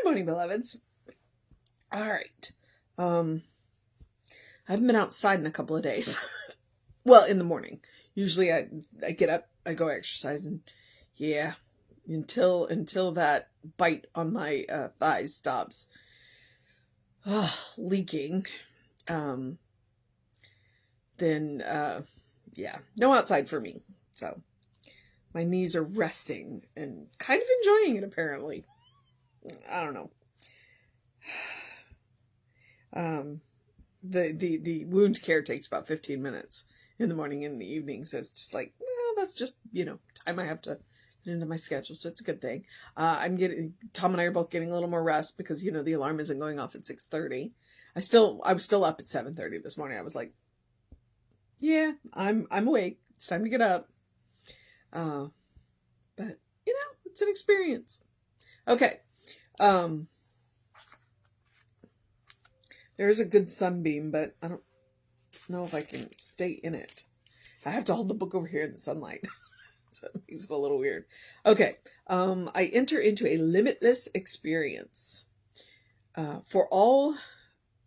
morning, beloveds. All right. I haven't been outside in a couple of days. Well, in the morning. Usually I get up, I go exercise, and yeah, until that bite on my thighs stops leaking, then yeah, no outside for me. So my knees are resting and kind of enjoying it, apparently. I don't know. The wound care takes about 15 minutes in the morning and in the evening. So it's just like, well, that's just, time I have to get into my schedule. So it's a good thing. Tom and I are both getting a little more rest because, the alarm isn't going off at 6:30. I was still up at 7:30 this morning. I was like, yeah, I'm awake. It's time to get up. But it's an experience. Okay. There is a good sunbeam, but I don't know if I can stay in it. I have to hold the book over here in the sunlight. So it makes it a little weird. Okay. I enter into a limitless experience. For all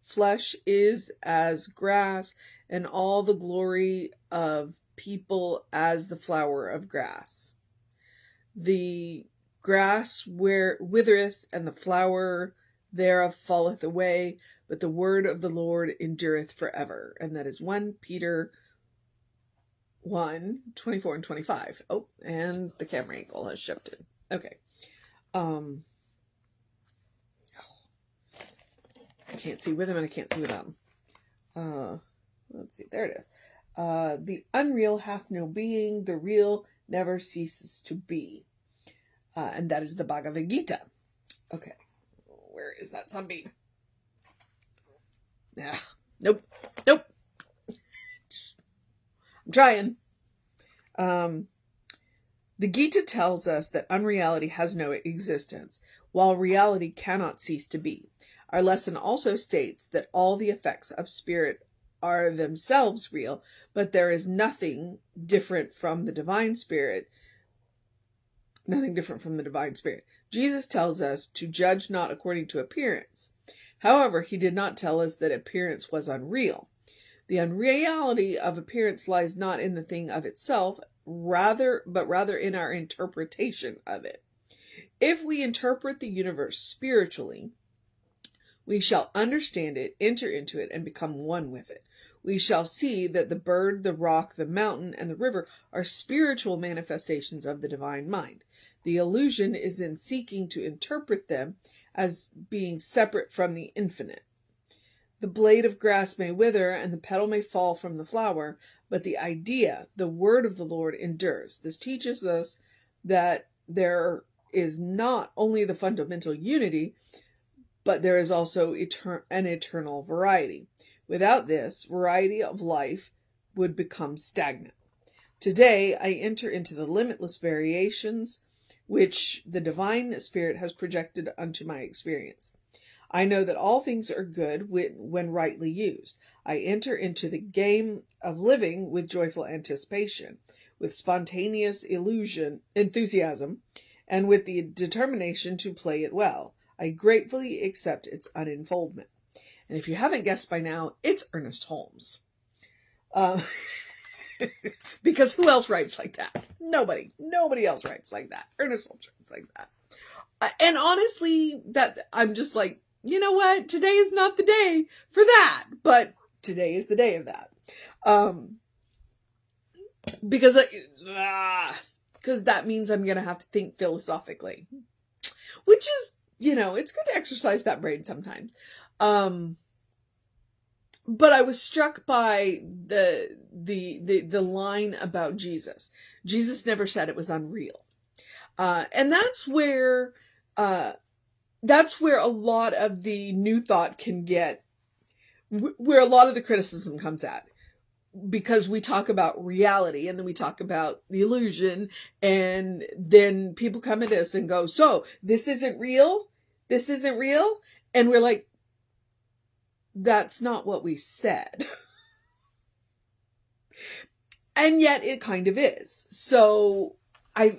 flesh is as grass, and all the glory of people as the flower of grass. The grass withereth, and the flower thereof falleth away, but the word of the Lord endureth forever. And that is 1 Peter 1:24 and 25. Oh, and the camera angle has shifted. Okay. I can't see with him and I can't see without him. Let's see. There it is. The unreal hath no being. The real never ceases to be. And that is the Bhagavad Gita. Okay. Where is that sunbeam? Yeah. Nope. I'm trying. The Gita tells us that unreality has no existence, while reality cannot cease to be. Our lesson also states that all the effects of spirit are themselves real, but there is nothing different from the divine spirit. Jesus tells us to judge not according to appearance. However, he did not tell us that appearance was unreal. The unreality of appearance lies not in the thing of itself, but rather in our interpretation of it. If we interpret the universe spiritually, we shall understand it, enter into it, and become one with it. We shall see that the bird, the rock, the mountain, and the river are spiritual manifestations of the divine mind. The illusion is in seeking to interpret them as being separate from the infinite. The blade of grass may wither and the petal may fall from the flower, but the idea, the word of the Lord, endures. This teaches us that there is not only the fundamental unity, but there is also an eternal variety. Without this, variety of life would become stagnant. Today, I enter into the limitless variations which the divine spirit has projected unto my experience. I know that all things are good when rightly used. I enter into the game of living with joyful anticipation, with spontaneous enthusiasm, and with the determination to play it well. I gratefully accept its unfoldment. And if you haven't guessed by now, it's Ernest Holmes. Because who else writes like that? Nobody else writes like that. Ernest Holmes writes like that. And honestly, that I'm just like, you know what? Today is not the day for that, but today is the day of that. Because that means I'm going to have to think philosophically, which is, it's good to exercise that brain sometimes. But I was struck by the line about Jesus. Jesus never said it was unreal. And that's where a lot of the new thought can get, where a lot of the criticism comes at. Because we talk about reality and then we talk about the illusion, and then people come at us and go, so this isn't real? This isn't real? And we're like, that's not what we said. And yet it kind of is. So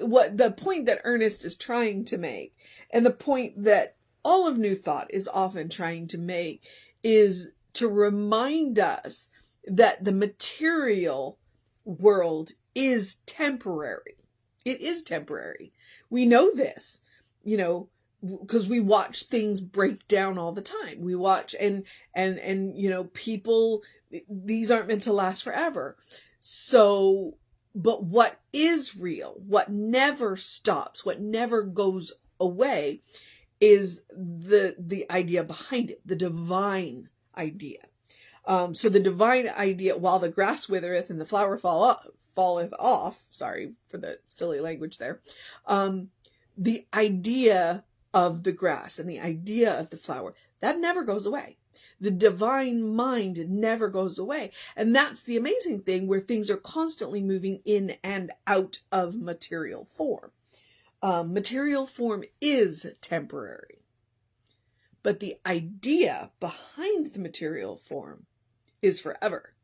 what the point that Ernest is trying to make, and the point that all of New Thought is often trying to make is to remind us that the material world is temporary. It is temporary. We know this, because we watch things break down all the time. We watch and people, these aren't meant to last forever. So, but what is real, what never stops, what never goes away is the idea behind it, the divine idea. So the divine idea, while the grass withereth and the flower falleth off, sorry for the silly language there, the idea of the grass and the idea of the flower, that never goes away. The divine mind never goes away. And that's the amazing thing, where things are constantly moving in and out of material form. Material form is temporary, but the idea behind the material form is forever.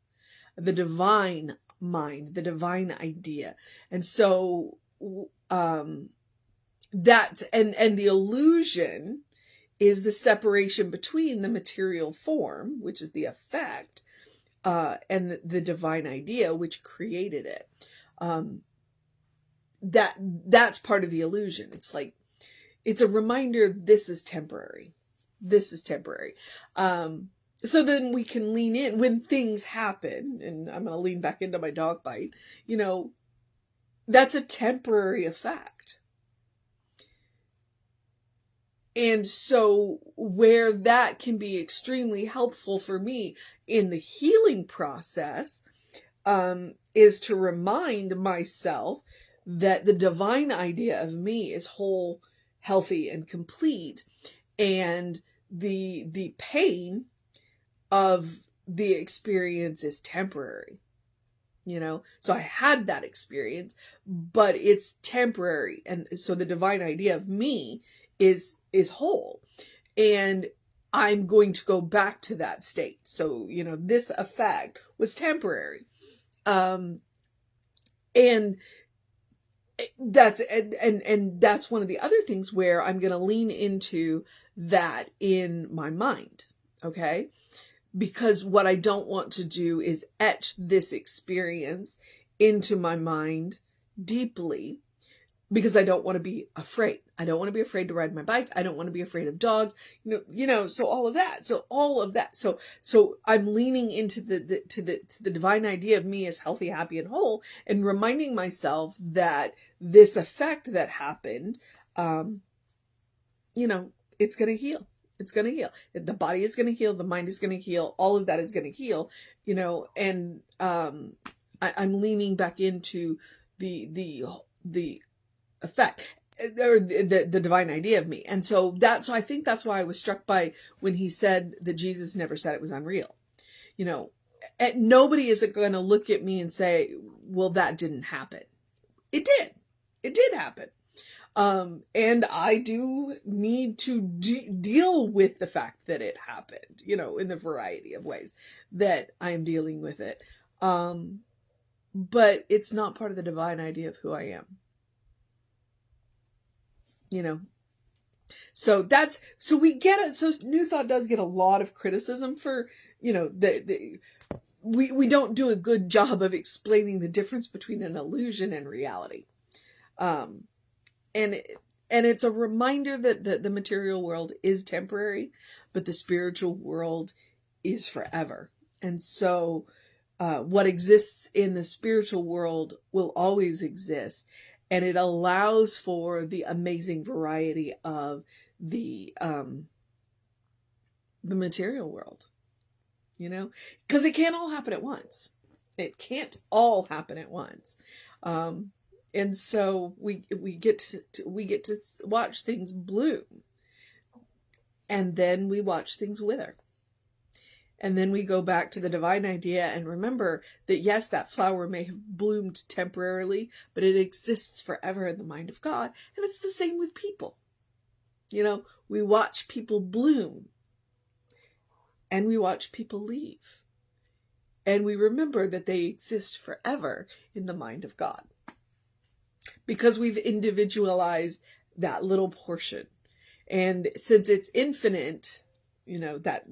The divine mind, the divine idea. And so, that's, and the illusion is the separation between the material form, which is the effect, and the divine idea, which created it. That's part of the illusion. It's like, it's a reminder, this is temporary. This is temporary. So then we can lean in when things happen, and I'm going to lean back into my dog bite, that's a temporary effect. And so where that can be extremely helpful for me in the healing process, is to remind myself that the divine idea of me is whole, healthy, and complete. And the pain of the experience is temporary. So I had that experience, but it's temporary. And so the divine idea of me is whole, and I'm going to go back to that state. So, this effect was temporary. And that's, and that's one of the other things where I'm going to lean into that in my mind. Okay. Because what I don't want to do is etch this experience into my mind deeply, because I don't want to be afraid. I don't want to be afraid to ride my bike. I don't want to be afraid of dogs, so all of that. So I'm leaning into the divine idea of me as healthy, happy, and whole, and reminding myself that this effect that happened, it's going to heal. It's going to heal. The body is going to heal. The mind is going to heal. All of that is going to heal, and, I'm leaning back into the effect, or the divine idea of me. And so I think that's why I was struck by when he said that Jesus never said it was unreal. And nobody is going to look at me and say, well, that didn't happen. It did happen. And I do need to deal with the fact that it happened, in the variety of ways that I am dealing with it. But it's not part of the divine idea of who I am. So we get it. So New Thought does get a lot of criticism for, we don't do a good job of explaining the difference between an illusion and reality. And it's a reminder that the material world is temporary, but the spiritual world is forever. And so, what exists in the spiritual world will always exist. And it allows for the amazing variety of the material world, because it can't all happen at once. It can't all happen at once. And so we get to watch things bloom, and then we watch things wither. And then we go back to the divine idea and remember that, yes, that flower may have bloomed temporarily, but it exists forever in the mind of God. And it's the same with people. We watch people bloom, and we watch people leave. And we remember that they exist forever in the mind of God, because we've individualized that little portion. And since it's infinite, that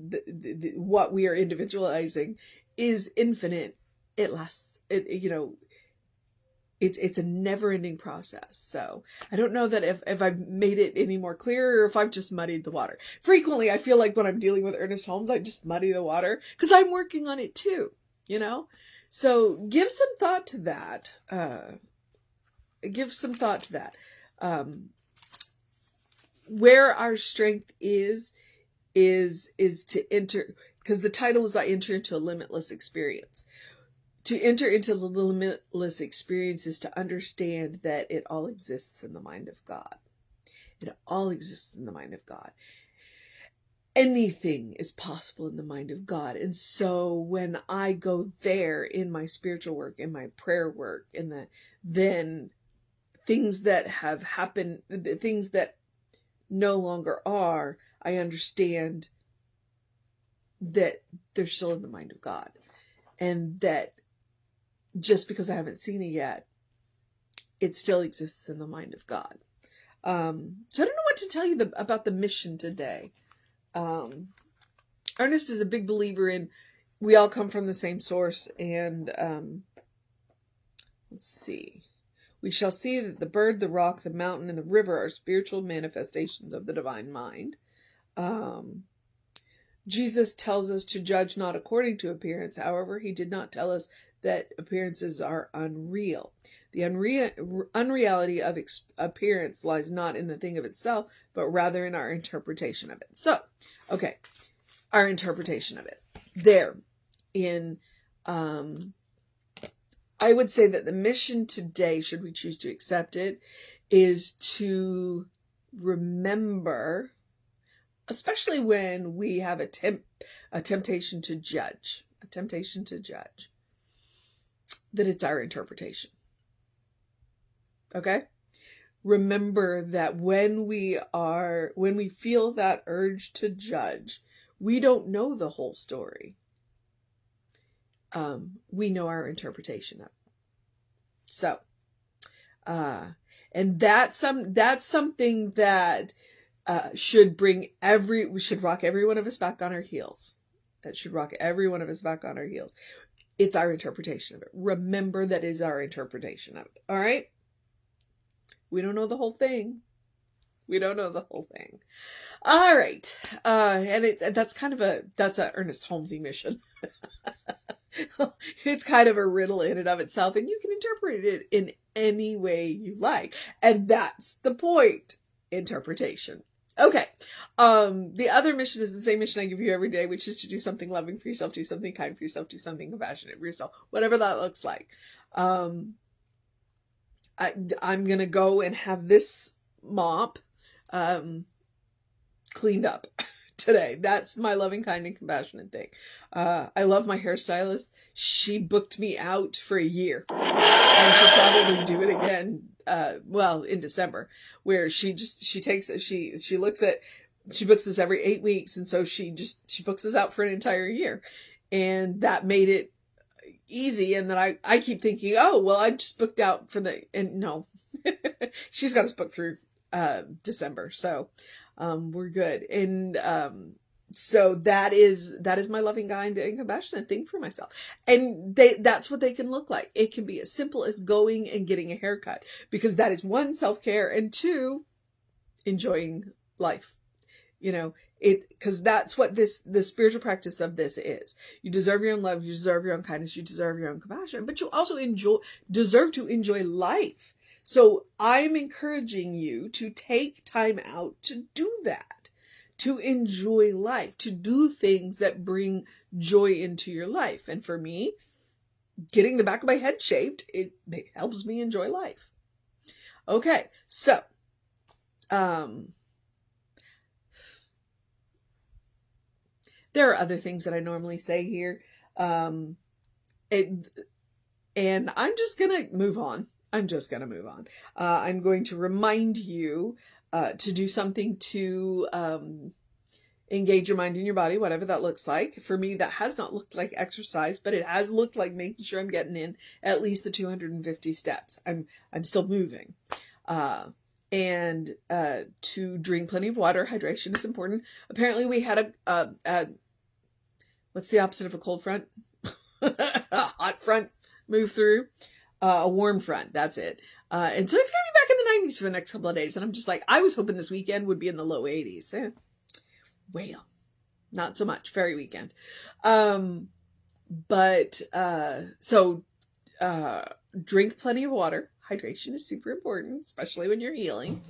what we are individualizing is infinite, it lasts, it's a never-ending process. So I don't know that if I've made it any more clear, or if I've just muddied the water. Frequently, I feel like when I'm dealing with Ernest Holmes, I just muddy the water because I'm working on it too, So give some thought to that. Where our strength is to enter, because the title is I Enter into a Limitless Experience. To enter into the limitless experience is to understand that it all exists in the mind of God. It all exists in the mind of God. Anything is possible in the mind of God. And so when I go there in my spiritual work, in my prayer work, then things that have happened, the things that no longer are, I understand that they're still in the mind of God. And that just because I haven't seen it yet, it still exists in the mind of God. So I don't know what to tell you about the mission today. Ernest is a big believer in we all come from the same source. And let's see. We shall see that the bird, the rock, the mountain, and the river are spiritual manifestations of the divine mind. Jesus tells us to judge not according to appearance. However, he did not tell us that appearances are unreal. The unreality of appearance lies not in the thing of itself, but rather in our interpretation of it. So, okay, our interpretation of it. There, I would say that the mission today, should we choose to accept it, is to remember, especially when we have a temptation to judge, that it's our interpretation. Okay? Remember that when we feel that urge to judge, we don't know the whole story. We know our interpretation of it. So, and that's something that should rock every one of us back on our heels. That should rock every one of us back on our heels. It's our interpretation of it. Remember that is our interpretation of it. All right? We don't know the whole thing. All right. And that's a Ernest Holmesy mission. It's kind of a riddle in and of itself, and you can interpret it in any way you like. And that's the point. Interpretation. Okay. The other mission is the same mission I give you every day, which is to do something loving for yourself, do something kind for yourself, do something compassionate for yourself, whatever that looks like. I'm going to go and have this mop, cleaned up today. That's my loving, kind, and compassionate thing. I love my hairstylist. She booked me out for a year, and she'll probably do it again. In December, where she books us every 8 weeks. And so she books us out for an entire year, and that made it easy. And then I keep thinking, oh, well, I just booked out no, she's got us booked through, December. So, we're good. And, so that is my loving, kind, and compassionate thing for myself. And that's what they can look like. It can be as simple as going and getting a haircut, because that is one, self-care, and two, enjoying life. Because that's what the spiritual practice of this is. You deserve your own love, you deserve your own kindness, you deserve your own compassion, but you also deserve to enjoy life. So I'm encouraging you to take time out to do that. To enjoy life, to do things that bring joy into your life. And for me, getting the back of my head shaved, it helps me enjoy life. Okay, so, there are other things that I normally say here, and I'm just gonna move on. I'm going to remind you to do something to engage your mind and your body, whatever that looks like. For me, that has not looked like exercise, but it has looked like making sure I'm getting in at least the 250 steps. I'm still moving. and to drink plenty of water. Hydration is important. Apparently we had a what's the opposite of a cold front? A hot front move through. A warm front. That's it. And so it's going to be back in the 90s for the next couple of days. And I'm just like, I was hoping this weekend would be in the low 80s. Well, not so much. Fairy weekend. So drink plenty of water. Hydration is super important, especially when you're healing.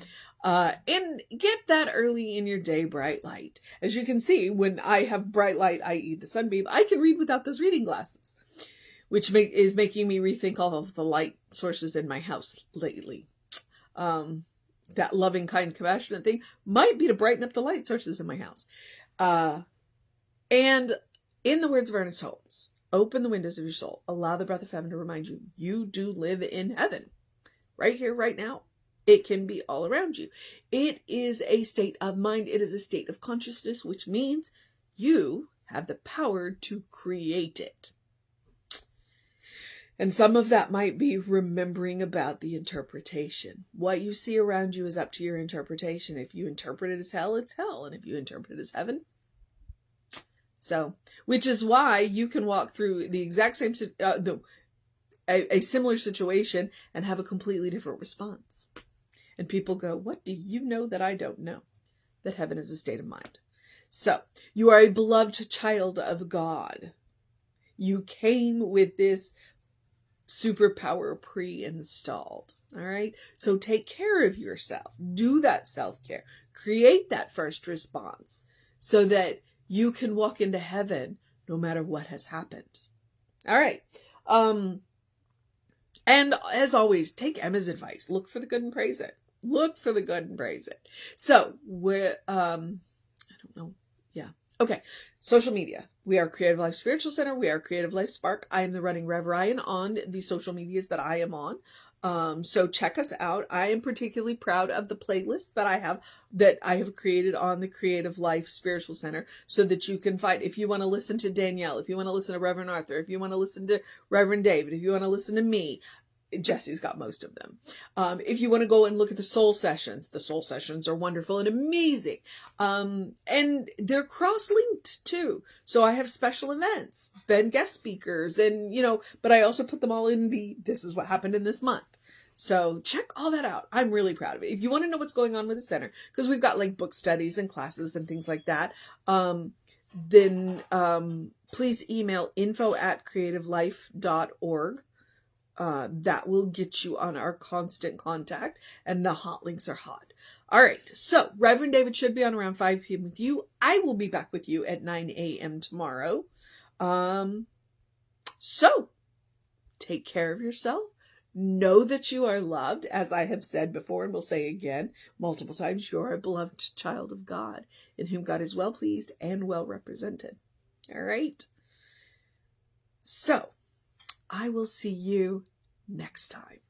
And get that early in your day bright light. As you can see, when I have bright light, i.e. the sunbeam, I can read without those reading glasses, which is making me rethink all of the light sources in my house lately. That loving, kind, compassionate thing might be to brighten up the light sources in my house. And in the words of Ernest Holmes, open the windows of your soul. Allow the breath of heaven to remind you, you do live in heaven. Right here, right now. It can be all around you. It is a state of mind. It is a state of consciousness, which means you have the power to create it. And some of that might be remembering about the interpretation. What you see around you is up to your interpretation. If you interpret it as hell, it's hell. And if you interpret it as heaven, so, which is why you can walk through the exact same, a similar situation and have a completely different response. And people go, what do you know that I don't know? That heaven is a state of mind. So, you are a beloved child of God. You came with this superpower pre-installed. All right. So take care of yourself. Do that self-care. Create that first response so that you can walk into heaven no matter what has happened. All right. And as always, take Emma's advice. Look for the good and praise it. Look for the good and praise it. So we're, I don't know. Yeah. Okay. Social media. We are Creative Life Spiritual Center. We are Creative Life Spark. I am the running Rev Ryan on the social medias that I am on. So check us out. I am particularly proud of the playlist that I have created on the Creative Life Spiritual Center so that you can find, if you want to listen to Danielle, if you want to listen to Reverend Arthur, if you want to listen to Reverend David, if you want to listen to me, Jesse's got most of them. If you want to go and look at the soul sessions are wonderful and amazing. And they're cross-linked too. So I have special events, been guest speakers, and, but I also put them all in this is what happened in this month. So check all that out. I'm really proud of it. If you want to know what's going on with the center, because we've got like book studies and classes and things like that, then please email info@creativelife.org. That will get you on our constant contact, and the hot links are hot. All right. So Reverend David should be on around 5 p.m. with you. I will be back with you at 9 a.m. tomorrow. So take care of yourself. Know that you are loved, as I have said before, and will say again multiple times. You are a beloved child of God, in whom God is well pleased and well represented. All right. So I will see you next time.